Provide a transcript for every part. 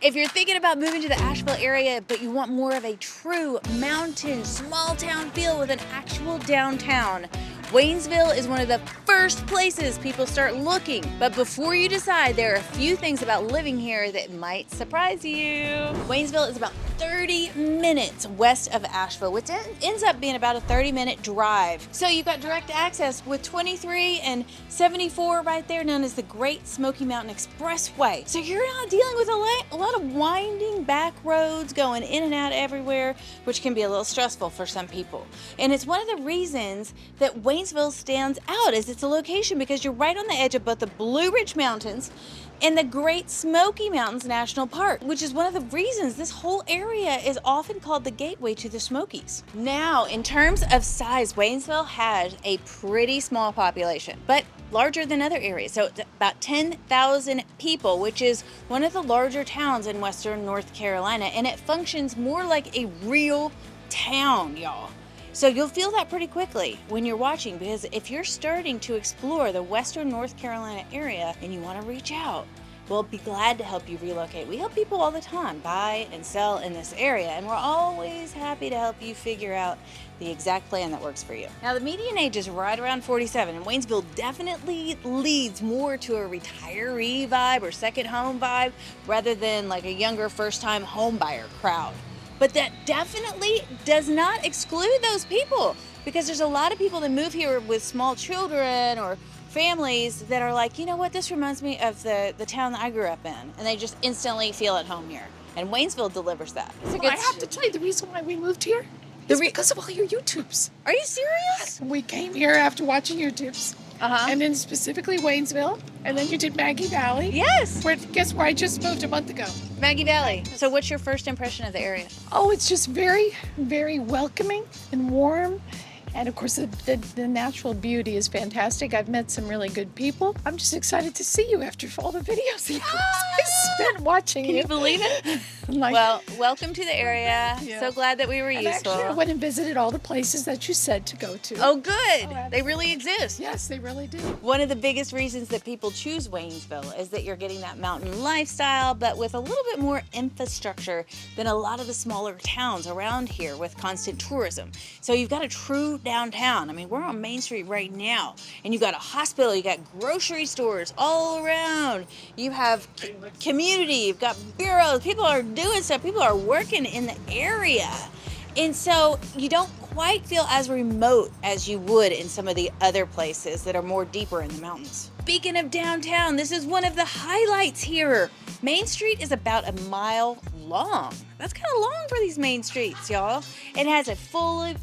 If you're thinking about moving to the Asheville area, but you want more of a true mountain, small town feel with an actual downtown, Waynesville is one of the first places people start looking. But before you decide, there are a few things about living here that might surprise you. Waynesville is about 30 minutes west of Asheville, which ends up being about a 30-minute drive. So you've got direct access with 23 and 74 right there, known as the Great Smoky Mountain Expressway. So you're not dealing with a lot of winding back roads going in and out everywhere, which can be a little stressful for some people. And it's one of the reasons that Waynesville stands out as it's a location, because you're right on the edge of both the Blue Ridge Mountains and the Great Smoky Mountains National Park, which is one of the reasons this whole area is often called the gateway to the Smokies. Now, in terms of size, Waynesville has a pretty small population, but larger than other areas. So it's about 10,000 people, which is one of the larger towns in western North Carolina, and it functions more like a real town, y'all. So you'll feel that pretty quickly when you're watching, because if you're starting to explore the western North Carolina area and you want to reach out, we'll be glad to help you relocate. We help people all the time buy and sell in this area, and we're always happy to help you figure out the exact plan that works for you. Now, the median age is right around 47, and Waynesville definitely leads more to a retiree vibe or second home vibe rather than like a younger first-time home buyer crowd. But that definitely does not exclude those people, because there's a lot of people that move here with small children or families that are like, you know what, this reminds me of the town that I grew up in, and they just instantly feel at home here. And Waynesville delivers that. I have to tell you, the reason why we moved here is because of all your YouTubes. Are you serious? We came here after watching YouTubes. And then specifically Waynesville, and then you did Maggie Valley. Yes. Guess where I just moved a month ago. Maggie Valley. So what's your first impression of the area? Oh, it's just very, very welcoming and warm. And of course, the natural beauty is fantastic. I've met some really good people. I'm just excited to see you after all the videos I spent watching you. Can you believe it? Well, welcome to the area. Yeah. So glad that we were useful. Actually, I went and visited all the places that you said to go to. Oh, good. They really exist. Yes, they really do. One of the biggest reasons that people choose Waynesville is that you're getting that mountain lifestyle, but with a little bit more infrastructure than a lot of the smaller towns around here with constant tourism. So you've got a true downtown. I mean, we're on Main Street right now, and you've got a hospital, you got grocery stores all around, you have community, you've got bureaus, people are doing stuff, people are working in the area. And so you don't quite feel as remote as you would in some of the other places that are more deeper in the mountains. Speaking of downtown, this is one of the highlights here. Main Street is about a mile long. That's kind of long for these main streets, y'all. It has a fully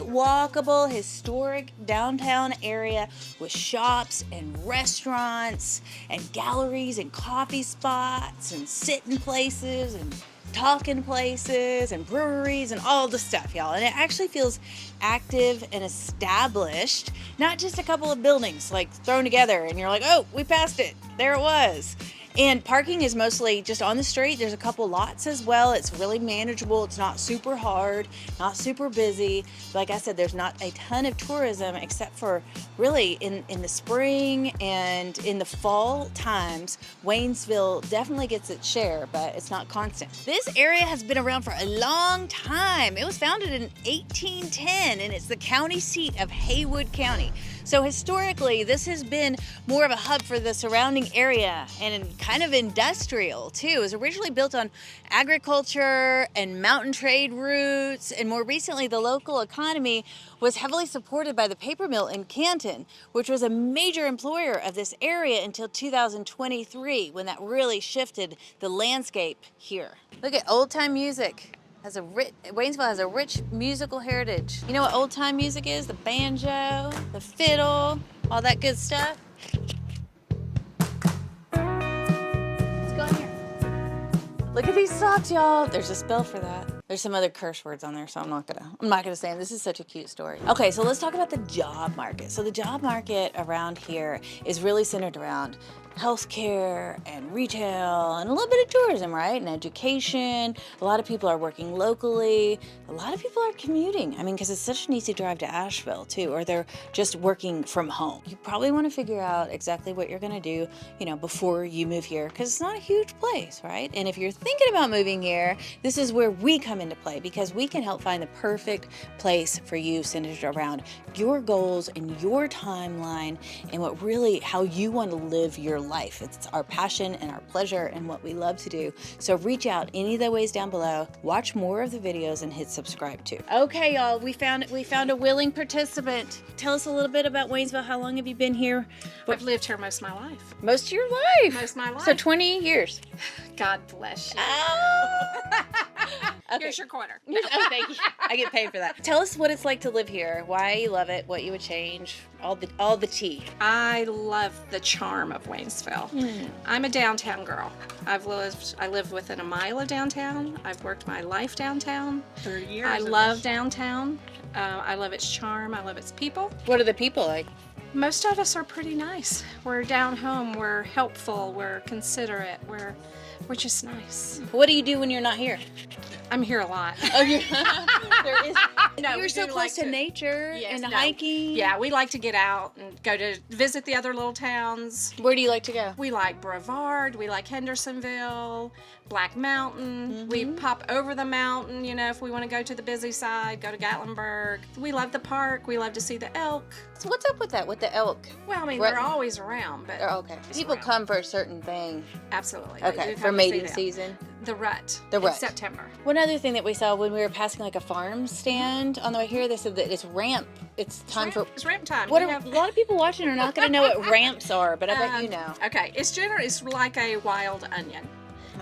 walkable, historic downtown area with shops and restaurants and galleries and coffee spots and sitting places and talking places and breweries and all the stuff, y'all. And it actually feels active and established, not just a couple of buildings like thrown together and you're like, oh, we passed it. There it was. And parking is mostly just on the street. There's a couple lots as well. It's really manageable. It's not super hard, not super busy. Like I said, there's not a ton of tourism except for really in the spring and in the fall times. Waynesville definitely gets its share, but it's not constant. This area has been around for a long time. It was founded in 1810, and it's the county seat of Haywood County. So historically, this has been more of a hub for the surrounding area and kind of industrial too. It was originally built on agriculture and mountain trade routes, and more recently the local economy was heavily supported by the paper mill in Canton, which was a major employer of this area until 2023, when that really shifted the landscape here. Look at old-time music. Waynesville has a rich musical heritage. You know what old time music is? The banjo, the fiddle, all that good stuff. Let's go in here. Look at these socks, y'all. There's a spell for that. There's some other curse words on there, so I'm not gonna say them. This is such a cute story. Okay, so let's talk about the job market. So the job market around here is really centered around healthcare and retail and a little bit of tourism, right? And education. A lot of people are working locally. A lot of people are commuting. I mean, because it's such an easy drive to Asheville too, or they're just working from home. You probably want to figure out exactly what you're going to do, before you move here, because it's not a huge place, right? And if you're thinking about moving here, this is where we come into play, because we can help find the perfect place for you, centered around your goals and your timeline and how you want to live your life. It's our passion and our pleasure and what we love to do. So reach out any of the ways down below, watch more of the videos, and hit subscribe too. Okay, y'all, we found a willing participant. Tell us a little bit about Waynesville. How long have you been here? I've lived here most of my life. Most of your life? Most of my life. So 20 years. God bless you. Oh. Okay. Here's your quarter. Oh, thank you. I get paid for that. Tell us what it's like to live here, why you love it, what you would change, all the tea. I love the charm of Waynesville. I'm a downtown girl. I lived within a mile of downtown. I've worked my life downtown. 30 years. I love downtown. I love its charm. I love its people. What are the people like? Most of us are pretty nice. We're down home. We're helpful. We're considerate. We're just nice. What do you do when you're not here? I'm here a lot. Oh, there is. No, you're we so do close like to nature and no. hiking. Yeah, we like to get out and go to visit the other little towns. Where do you like to go? We like Brevard, we like Hendersonville, Black Mountain. We pop over the mountain, if we want to go to the busy side, go to Gatlinburg. We love the park, we love to see the elk. So what's up with that, with the elk? Well, I mean, Right. they're always around, but Okay. People around. come for a certain thing. Absolutely. Okay, You for come to see mating them. season. The rut. The in rut. September. One other thing that we saw when we were passing like a farm stand on the way here, they said that it's ramp. It's time It's ramp time. What We are have- a lot of people watching are not going to know what ramps are, but I bet you know. Okay, it's like a wild onion.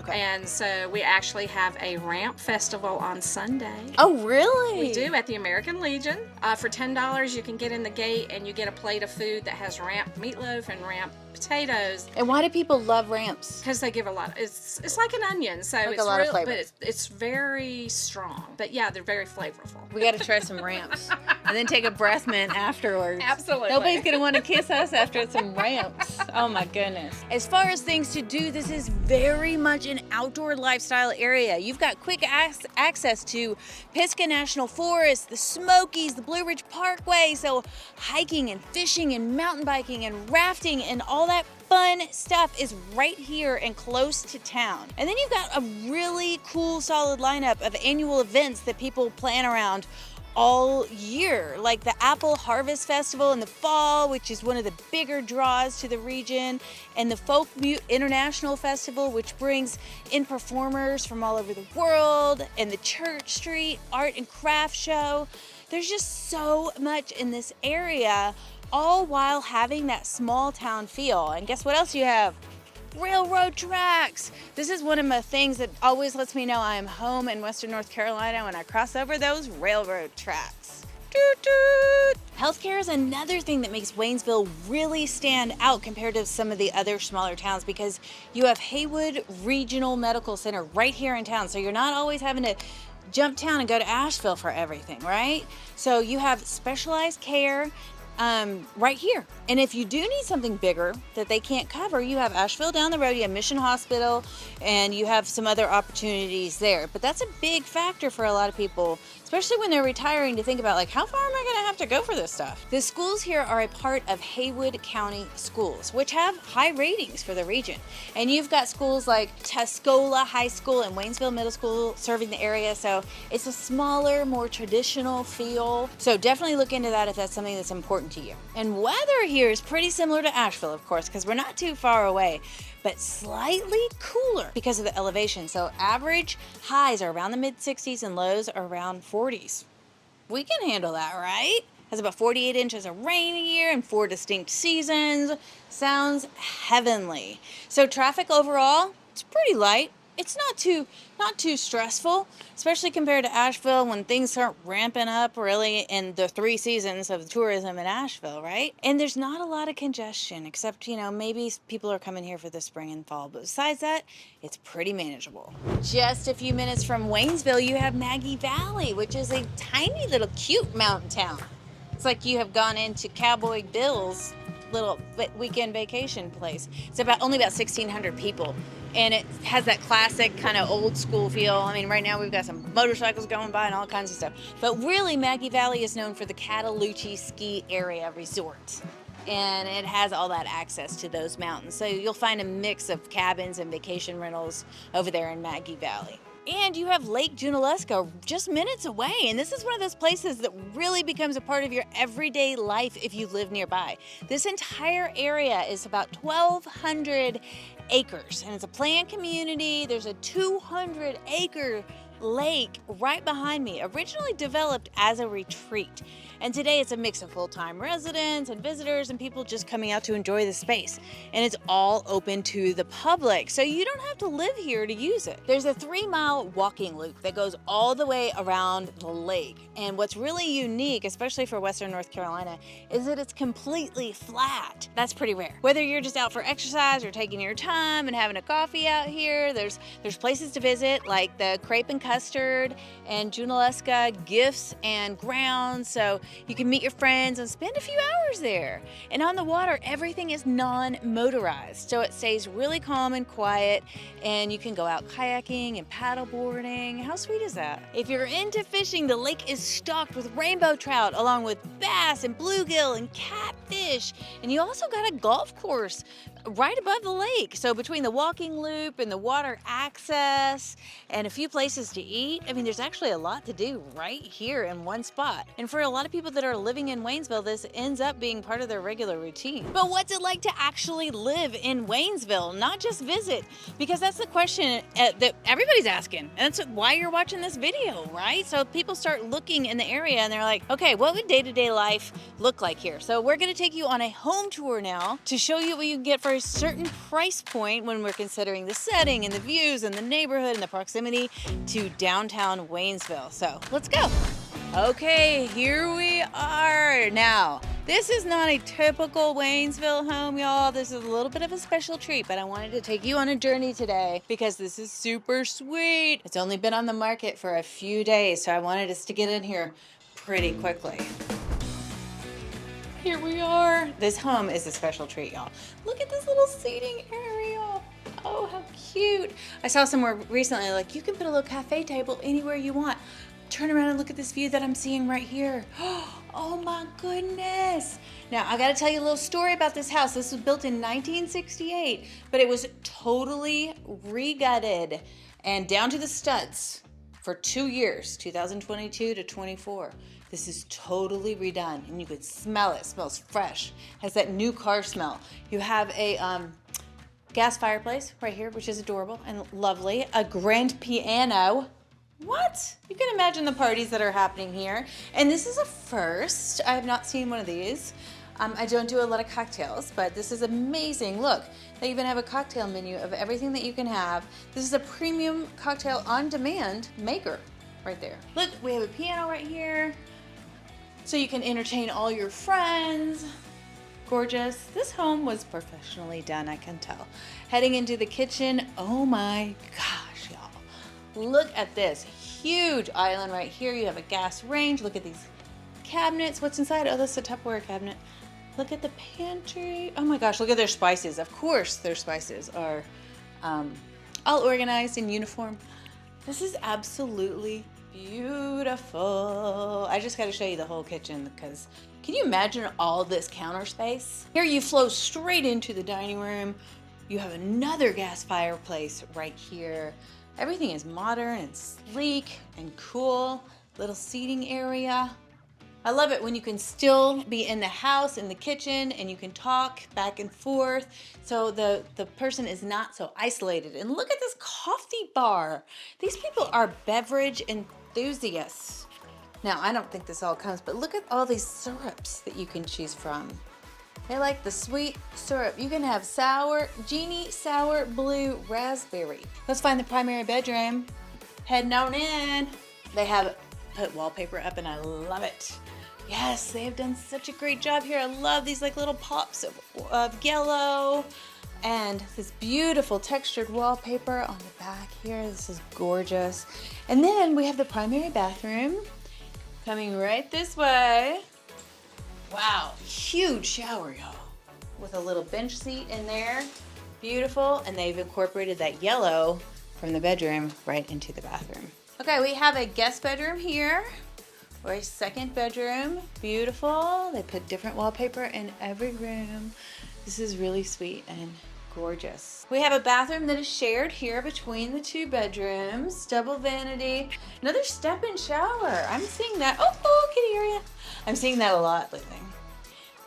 Okay. And so we actually have a ramp festival on Sunday. Oh, really? We do at the American Legion. For $10, you can get in the gate and you get a plate of food that has ramp meatloaf and ramp potatoes. And why do people love ramps? Because they give a lot. It's like an onion, so Like it's a lot of real, flavor. but it's very strong. But yeah, they're very flavorful. We got to try some ramps and then take a breath mint afterwards. Absolutely. Nobody's going to want to kiss us after some ramps. Oh my goodness. As far as things to do, this is very much an outdoor lifestyle area. You've got quick access to Pisgah National Forest, the Smokies, the Blue Ridge Parkway. So hiking and fishing and mountain biking and rafting and all that fun stuff is right here and close to town. And then you've got a really cool, solid lineup of annual events that people plan around all year, like the Apple Harvest Festival in the fall, which is one of the bigger draws to the region, and the Folk International Festival, which brings in performers from all over the world, and the Church Street Art and Craft Show. There's just so much in this area, all while having that small town feel. And guess what else you have? Railroad tracks. This is one of my things that always lets me know I am home in Western North Carolina when I cross over those railroad tracks. Toot toot. Healthcare is another thing that makes Waynesville really stand out compared to some of the other smaller towns, because you have Haywood Regional Medical Center right here in town. So you're not always having to jump town and go to Asheville for everything, right? So you have specialized care right here. And if you do need something bigger that they can't cover, you have Asheville down the road, you have Mission Hospital, and you have some other opportunities there. But that's a big factor for a lot of people, especially when they're retiring, to think about, like, how far am I going to have to go for this stuff? The schools here are a part of Haywood County Schools, which have high ratings for the region. And you've got schools like Tuscola High School and Waynesville Middle School serving the area. So it's a smaller, more traditional feel. So definitely look into that if that's something that's important to you. And weather here is pretty similar to Asheville, of course, because we're not too far away, but slightly cooler because of the elevation. So average highs are around the mid-60s and lows are around 40s. We can handle that, right? Has about 48 inches of rain a year and 4 distinct seasons. Sounds heavenly. So traffic overall, it's pretty light. it's not too stressful, especially compared to Asheville when things start ramping up really in the 3 seasons of tourism in Asheville, right? And there's not a lot of congestion except, maybe people are coming here for the spring and fall, but besides that, it's pretty manageable. Just a few minutes from Waynesville, you have Maggie Valley, which is a tiny little cute mountain town. It's like you have gone into Cowboy Bill's little weekend vacation place. It's only about 1,600 people. And it has that classic kind of old school feel. I mean, right now we've got some motorcycles going by and all kinds of stuff. But really, Maggie Valley is known for the Cataloochee Ski Area Resort. And it has all that access to those mountains. So you'll find a mix of cabins and vacation rentals over there in Maggie Valley. And you have Lake Junaluska just minutes away. And this is one of those places that really becomes a part of your everyday life if you live nearby. This entire area is about 1,200 acres, and it's a planned community. There's a 200-acre lake right behind me, originally developed as a retreat. And today it's a mix of full-time residents and visitors and people just coming out to enjoy the space. And it's all open to the public, so you don't have to live here to use it. There's a 3-mile walking loop that goes all the way around the lake. And what's really unique, especially for Western North Carolina, is that it's completely flat. That's pretty rare. Whether you're just out for exercise or taking your time and having a coffee out here, there's places to visit like the Crepe and Custard and Junaluska Gifts and Grounds. So you can meet your friends and spend a few hours there. And on the water, everything is non-motorized, so it stays really calm and quiet, and you can go out kayaking and paddle boarding. How sweet is that? If you're into fishing, the lake is stocked with rainbow trout, along with bass and bluegill and catfish. And you also got a golf course right above the lake. So between the walking loop and the water access and a few places to eat, I mean, there's actually a lot to do right here in one spot. And for a lot of people that are living in Waynesville, this ends up being part of their regular routine. But what's it like to actually live in Waynesville, not just visit? Because that's the question that everybody's asking. And that's why you're watching this video, right? So people start looking in the area and they're like, okay, what would day-to-day life look like here? So we're gonna take you on a home tour now to show you what you can get for a certain price point when we're considering the setting and the views and the neighborhood and the proximity to downtown Waynesville. So let's go. Okay, here we are. Now, this is not a typical Waynesville home, y'all. This is a little bit of a special treat, but I wanted to take you on a journey today because this is super sweet. It's only been on the market for a few days, so I wanted us to get in here pretty quickly. Here we are. This home is a special treat, y'all. Look at this little seating area. Oh, how cute. I saw somewhere recently, like, you can put a little cafe table anywhere you want. Turn around and look at this view that I'm seeing right here. Oh my goodness. Now, I gotta tell you a little story about this house. This was built in 1968, but it was totally re-gutted and down to the studs for 2 years, 2022 to 24. This is totally redone, and you could smell it. It smells fresh. Has that new car smell. You have a gas fireplace right here, which is adorable and lovely. A grand piano. What? You can imagine the parties that are happening here. And this is a first. I have not seen one of these. I don't do a lot of cocktails, but this is amazing. Look, they even have a cocktail menu of everything that you can have. This is a premium cocktail on demand maker right there. Look, we have a piano right here, so you can entertain all your friends. Gorgeous. This home was professionally done, I can tell. Heading into the kitchen, oh my gosh, y'all. Look at this huge island right here. You have a gas range. Look at these cabinets. What's inside? Oh, that's a Tupperware cabinet. Look at the pantry. Oh my gosh, look at their spices. Of course their spices are all organized in uniform. This is absolutely beautiful. I just got to show you the whole kitchen because can you imagine all this counter space? Here you flow straight into the dining room. You have another gas fireplace right here. Everything is modern and sleek and cool. Little seating area. I love it when you can still be in the house, in the kitchen, and you can talk back and forth. So the person is not so isolated. And look at this coffee bar. These people are beverage enthusiasts. Now, I don't think this all comes, but look at all these syrups that you can choose from. They like the sweet syrup. You can have genie sour blue raspberry. Let's find the primary bedroom. Heading on in. They have put wallpaper up and I love it. Yes, they have done such a great job here. I love these like little pops of yellow and this beautiful textured wallpaper on the back here. This is gorgeous. And then we have the primary bathroom coming right this way. Wow, huge shower, y'all, with a little bench seat in there. Beautiful, and they've incorporated that yellow from the bedroom right into the bathroom. Okay, we have a guest bedroom here, or a second bedroom. Beautiful. They put different wallpaper in every room. This is really sweet and gorgeous. We have a bathroom that is shared here between the two bedrooms. Double vanity. Another step-in shower. I'm seeing that. Oh, kitty area. I'm seeing that a lot lately.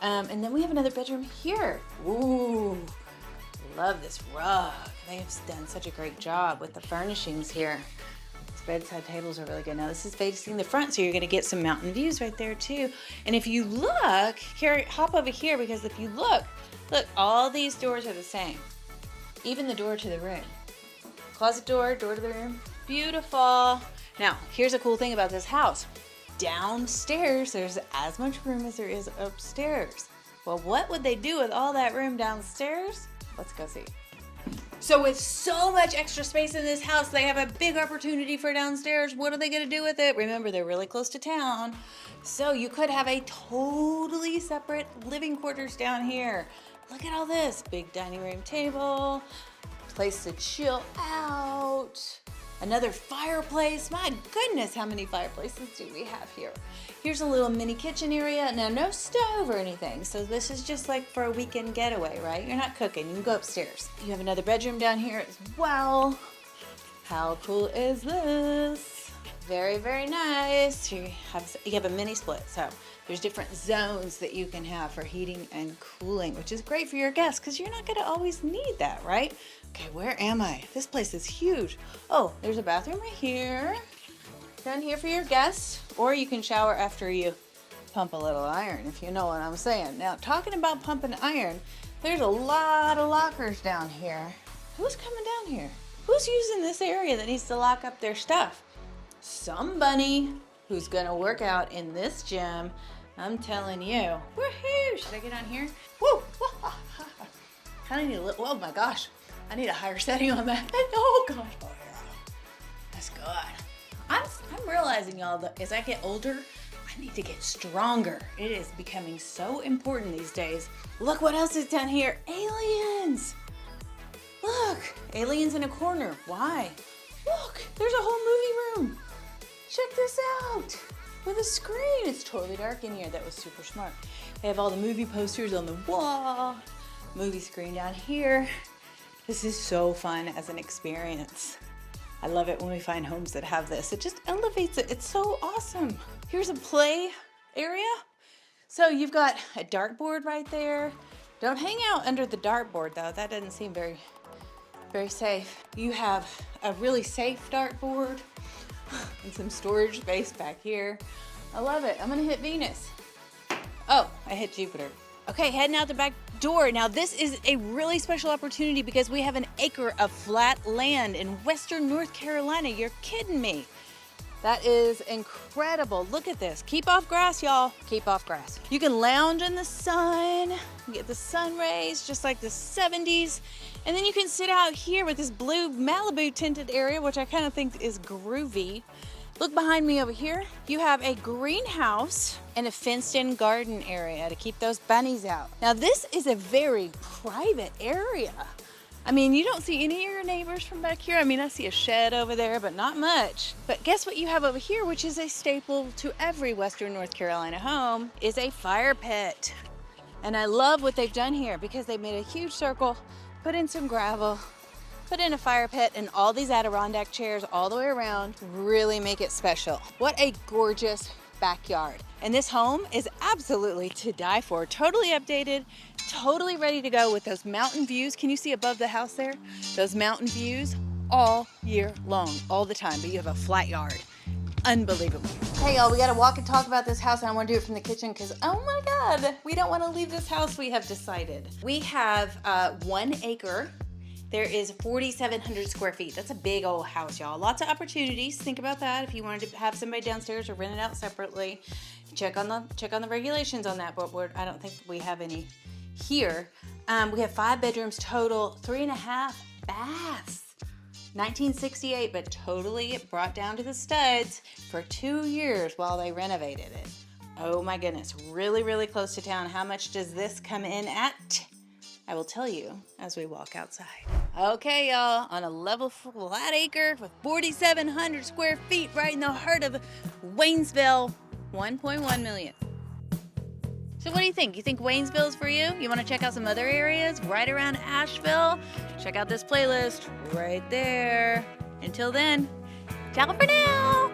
And then we have another bedroom here. Ooh, love this rug. They have done such a great job with the furnishings here. These bedside tables are really good. Now this is facing the front, so you're gonna get some mountain views right there too. And if you look, Carrie, hop over here, because if you look, all these doors are the same. Even the door to the room. Closet door, door to the room. Beautiful. Now, here's a cool thing about this house. Downstairs, there's as much room as there is upstairs. Well, what would they do with all that room downstairs? Let's go see. So with so much extra space in this house, they have a big opportunity for downstairs. What are they gonna do with it? Remember, they're really close to town. So you could have a totally separate living quarters down here. Look at all this. Big dining room table, place to chill out. Another fireplace. My goodness, how many fireplaces do we have here? Here's a little mini kitchen area. Now, no stove or anything, so this is just like for a weekend getaway, right? You're not cooking, you can go upstairs. You have another bedroom down here as well. How cool is this? Very, very nice. You have a mini split, so there's different zones that you can have for heating and cooling, which is great for your guests because you're not gonna always need that, right? Okay, where am I? This place is huge. Oh, there's a bathroom right here. Down here for your guests, or you can shower after you pump a little iron, if you know what I'm saying. Now, talking about pumping iron, there's a lot of lockers down here. Who's coming down here? Who's using this area that needs to lock up their stuff? Somebody who's gonna work out in this gym. I'm telling you. Woohoo! Should I get on here? Woo! Kind of need a little, oh my gosh. I need a higher setting on that. Oh gosh. Oh yeah. That's good. I'm realizing, y'all, that as I get older, I need to get stronger. It is becoming so important these days. Look what else is down here. Aliens. Look, aliens in a corner. Why? Look, there's a whole movie room. Check this out. With a screen. It's totally dark in here. That was super smart. They have all the movie posters on the wall. Movie screen down here. This is so fun as an experience. I love it when we find homes that have this. It just elevates it. It's so awesome. Here's a play area. So you've got a dartboard right there. Don't hang out under the dartboard though. That doesn't seem very, very safe. You have a really safe dartboard and some storage space back here. I love it. I'm gonna hit Venus. Oh, I hit Jupiter. Okay, heading out the back door. Now this is a really special opportunity because we have an acre of flat land in western North Carolina. You're kidding me. That is incredible. Look at this. Keep off grass, y'all. Keep off grass. You can lounge in the sun, get the sun rays just like the 70s. And then you can sit out here with this blue Malibu tinted area, which I kind of think is groovy. Look behind me over here. You have a greenhouse and a fenced-in garden area to keep those bunnies out. Now this is a very private area. I mean, you don't see any of your neighbors from back here. I mean, I see a shed over there, but not much. But guess what you have over here, which is a staple to every Western North Carolina home, is a fire pit. And I love what they've done here because they made a huge circle, put in some gravel, put in a fire pit, and all these Adirondack chairs all the way around really make it special. What a gorgeous backyard. And this home is absolutely to die for. Totally updated, totally ready to go with those mountain views. Can you see above the house there? Those mountain views all year long, all the time, but you have a flat yard. unbelievable. Hey y'all, we gotta walk and talk about this house, and I wanna do it from the kitchen because, oh my God, we don't wanna leave this house, we have decided. We have 1 acre. There is 4,700 square feet. That's a big old house, y'all. Lots of opportunities. Think about that. If you wanted to have somebody downstairs or rent it out separately, check on the regulations on that. But I don't think we have any here. We have 5 bedrooms total, 3.5 baths. 1968, but totally brought down to the studs for 2 years while they renovated it. Oh my goodness, really, really close to town. How much does this come in at? I will tell you as we walk outside. Okay, y'all, on a level flat acre with 4,700 square feet right in the heart of Waynesville, 1.1 million. So what do you think? You think Waynesville is for you? You want to check out some other areas right around Asheville? Check out this playlist right there. Until then, ciao for now.